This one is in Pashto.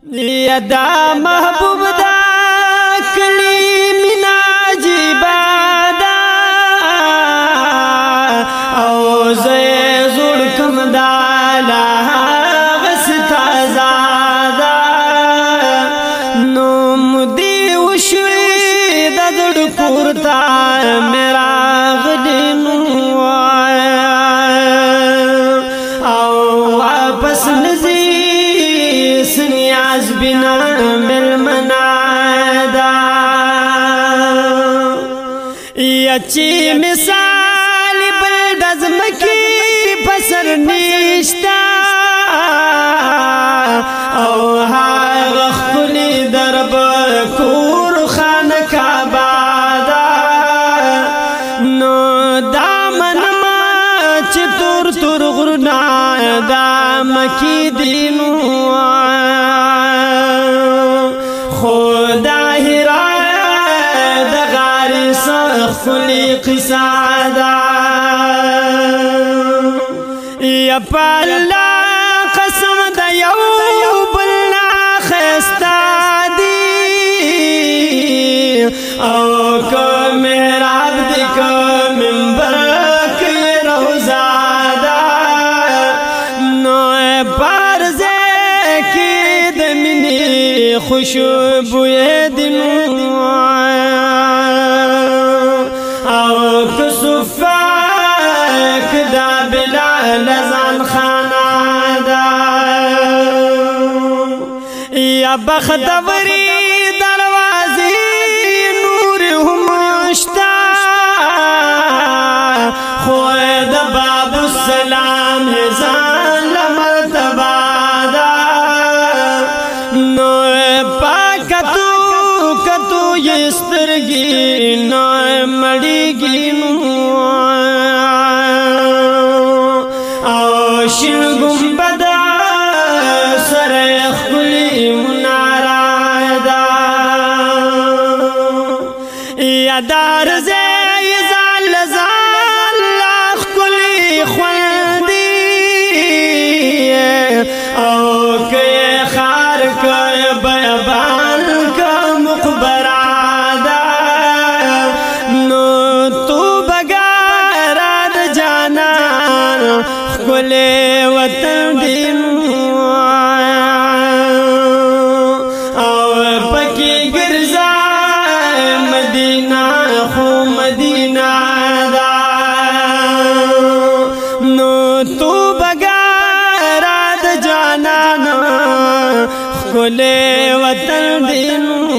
دا محبوب دا کلی مینا جیبادا او زی زوڑ کم دالا غستا زادا نوم دی وشوی دا زوڑ کورتا میرا غدینو او واپس نزی سنیاز بنا بالمنادا یچی مثال بلدزم کی پسر نیشتا او ها غخلی درب کور خان کعبادا نو دامن ما چی تور تور غرنا دام کی دینو خدا هرای دا غاری سخلی قصادا یا پالا قسم دا یو بلنا خستا دی او کو میرا عبد کو منبر کی روزادا نو پارزے کی دمنی خوشبوئے دنو او کسفاک دا بلال زان خانا دا یا بختوری دروازی نور همشتا خوید باب السلام زان لمرتبا دا نو پاکتو کتو یسترگی نو مڑیگی نو او شن گنبدا سر خلی منارا دا یادار زی زال زال خلی خوندی او کئی خار کئی بیابان کا مقبرادا نو تو بگاراد جانا خلی وطن دینو او پکی گرزا مدینہ خو مدینہ دا نو تو بگاراد جانا خلی وطن دینو